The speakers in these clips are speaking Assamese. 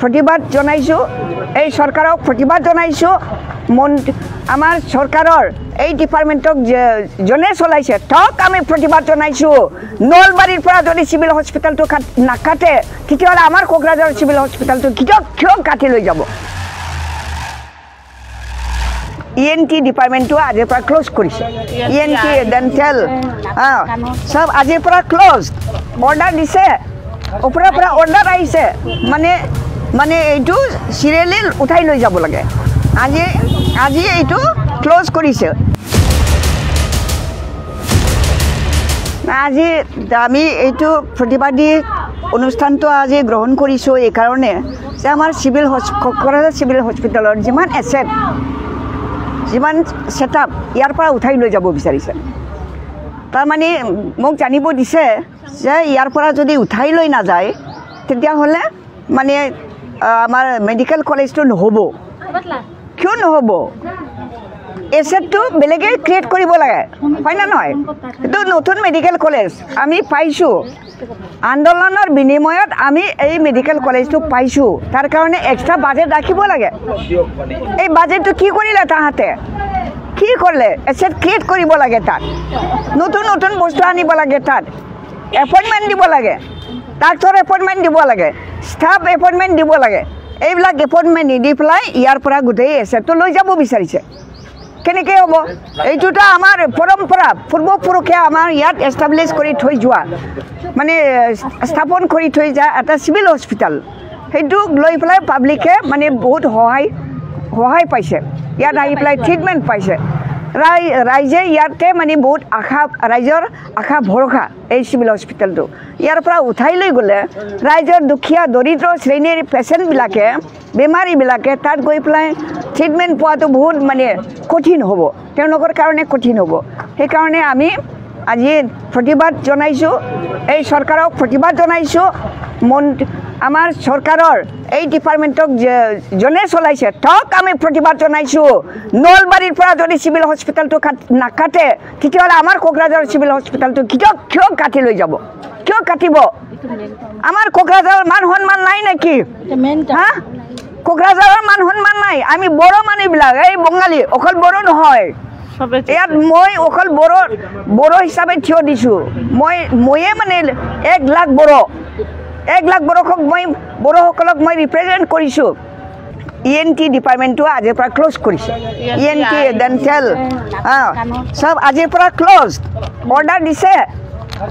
প্ৰতিবাদ জনাইছোঁ এই চৰকাৰক প্ৰতিবাদ জনাইছোঁ আমাৰ চৰকাৰৰ এই ডিপাৰ্টমেণ্টক জনে চলাইছে তাক আমি প্ৰতিবাদ জনাইছোঁ নলবাৰীৰ পৰা যদি চিভিল হস্পিটেলটো নাকাটে তেতিয়াহ'লে আমাৰ কোকৰাঝাৰ চিভিল হস্পিটেলটো কিয় কাটি লৈ যাব ENT ডিপাৰ্টমেণ্টটো আজিৰ পৰা ক্লোজ কৰিছে ENT ডেণ্টেল সব আজিৰ পৰা ক্লোজ অৰ্ডাৰ দিছে ওপৰৰ পৰা অৰ্ডাৰ আহিছে মানে এইটো চিৰিয়েলি উঠাই লৈ যাব লাগে আজি এইটো ক্লোজ কৰিছে আজি আমি এইটো প্ৰতিবাদী অনুষ্ঠানটো আজি গ্ৰহণ কৰিছোঁ এই কাৰণে যে আমাৰ কোকৰাঝাৰ চিভিল হস্পিটেলৰ যিমান এছেট যিমান ছেটআপ ইয়াৰ পৰা উঠাই লৈ যাব বিচাৰিছে তাৰমানে মোক জানিব দিছে যে ইয়াৰ পৰা যদি উঠাই লৈ নাযায় তেতিয়াহ'লে মানে আমাৰ মেডিকেল কলেজটো নহ'ব কিয় নহ'ব এছেটটো বেলেগে ক্ৰিয়েট কৰিব লাগে হয় না নহয় এইটো নতুন মেডিকেল কলেজ আমি পাইছোঁ আন্দোলনৰ বিনিময়ত আমি এই মেডিকেল কলেজটো পাইছোঁ তাৰ কাৰণে এক্সট্ৰা বাজেট ৰাখিব লাগে এই বাজেটটো কি কৰিলে তাহাঁতে কি কৰিলে এছেট ক্ৰিয়েট কৰিব লাগে তাত নতুন নতুন বস্তু আনিব লাগে তাত এপইণ্টমেণ্ট দিব লাগে ডাক্তৰ এপইণ্টমেণ্ট দিব লাগে ষ্টাফ এপইণ্টমেণ্ট দিব লাগে এইবিলাক এপইণ্টমেণ্ট নিদি পেলাই ইয়াৰ পৰা গোটেই এছেটটো লৈ যাব বিচাৰিছে কেনেকৈ হ'ব এইটোতো আমাৰ পৰম্পৰা পূৰ্বপুৰুষে আমাৰ ইয়াত এষ্টাব্লিছ কৰি থৈ যোৱা মানে স্থাপন কৰি থৈ যোৱা এটা চিভিল হস্পিটেল সেইটোক লৈ পেলাই পাব্লিকে মানে বহুত সহায় পাইছে ইয়াত আহি পেলাই ট্ৰিটমেণ্ট পাইছে ৰাইজে ইয়াতে মানে বহুত ৰাইজৰ আশা ভৰসা এই চিভিল হস্পিটেলটো ইয়াৰ পৰা উঠাই লৈ গ'লে ৰাইজৰ দুখীয়া দৰিদ্ৰ শ্ৰেণীৰ পেচেণ্টবিলাকে বেমাৰীবিলাকে তাত গৈ পেলাই ট্ৰিটমেণ্ট পোৱাটো বহুত মানে কঠিন হ'ব তেওঁলোকৰ কাৰণে কঠিন হ'ব সেইকাৰণে আমি আজি প্ৰতিবাদ জনাইছোঁ এই চৰকাৰক প্ৰতিবাদ জনাইছোঁ আমাৰ চৰকাৰৰ এই ডিপাৰ্টমেণ্টক জনে চলাইছে তাক আমি প্ৰতিবাদ জনাইছোঁ নলবাৰীৰ পৰা যদি চিভিল হস্পিটেলটো নাকাটে তেতিয়াহ'লে আমাৰ কোকৰাঝাৰ চিভিল হস্পিটেলটো কিয় কাটি লৈ যাব কিয় কাটিব আমাৰ কোকৰাঝাৰৰ মান সন্মান নাই নেকি হা কোকৰাঝাৰৰ মান সন্মান নাই আমি বড়ো মানুহবিলাক এই বঙালী অকল বড়ো নহয় ইয়াত মই অকল বড়ো হিচাপে থিয় দিছোঁ ময়ে মানে 1 লাখ বড়োক মই বড়োসকলক মই ৰিপ্ৰেজেণ্ট কৰিছোঁ ENT ডিপাৰ্টমেণ্টটো আজিৰ পৰা ক্লোজ কৰিছে ENT ডেণ্টেল সব আজিৰ পৰা ক্লোজ অৰ্ডাৰ দিছে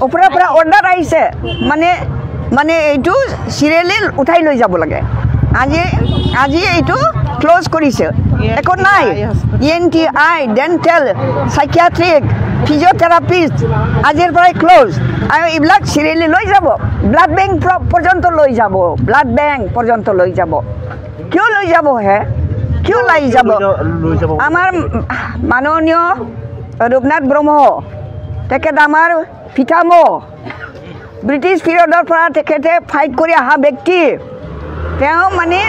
ওপৰৰ পৰা অৰ্ডাৰ আহিছে মানে এইটো চিৰিয়েলি উঠাই লৈ যাব লাগে আজি এইটো ক্লোজ কৰিছে একো নাই ENT আই ডেণ্টেল চাইকিয়াট্ৰিক ফিজিঅ'থেৰাপিষ্ট আজিৰ পৰাই ক্লোজ আৰু এইবিলাক চিৰিয়েলি লৈ যাব ব্লাড বেংক পৰ্যন্ত লৈ যাব কিয় লৈ যাব কিয় লৈ যাব আমাৰ মাননীয় ৰূপনাথ ব্ৰহ্ম তেখেত আমাৰ পিতামহ ব্ৰিটিছ পিৰিয়ডৰ পৰা তেখেতে ফাইট কৰি অহা ব্যক্তি তেওঁ মানে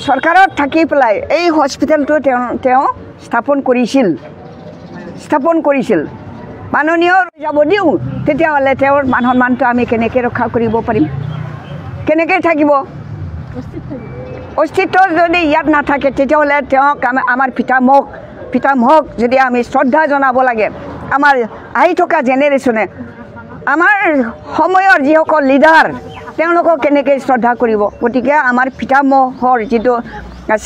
চৰকাৰত থাকি পেলাই এই হস্পিটেলটো তেওঁ স্থাপন কৰিছিল মাননীয় যাব দিওঁ তেতিয়াহ'লে তেওঁৰ মান সন্মানটো আমি কেনেকৈ ৰক্ষা কৰিব পাৰিম কেনেকৈ থাকিব অস্তিত্ব যদি ইয়াত নাথাকে তেতিয়াহ'লে তেওঁক আমাৰ পিতামহক যদি আমি শ্ৰদ্ধা জনাব লাগে আমাৰ আহি থকা জেনেৰেশ্যনে আমাৰ সময়ৰ যিসকল লিডাৰ তেওঁলোকক কেনেকৈ শ্ৰদ্ধা কৰিব গতিকে আমাৰ পিতামহৰ যিটো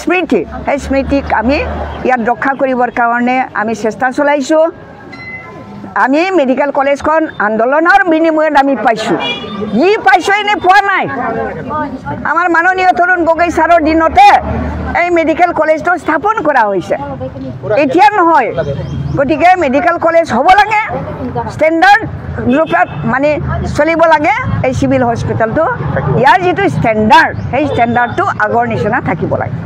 স্মৃতি সেই স্মৃতিক আমি ইয়াত ৰক্ষা কৰিবৰ কাৰণে আমি চেষ্টা চলাইছোঁ আমি মেডিকেল কলেজখন আন্দোলনৰ বিনিময়ত আমি পাইছোঁ এনেই পোৱা নাই আমাৰ মাননীয় তৰুণ গগৈ ছাৰৰ দিনতে এই মেডিকেল কলেজটো স্থাপন কৰা হৈছে এতিয়া নহয় গতিকে মেডিকেল কলেজ হ'ব লাগে ষ্টেণ্ডাৰ্ড ৰূপত মানে চলিব লাগে এই চিভিল হস্পিটেলটো ইয়াৰ যিটো ষ্টেণ্ডাৰ্ড সেই ষ্টেণ্ডাৰ্ডটো আগৰ নিচিনা থাকিব লাগে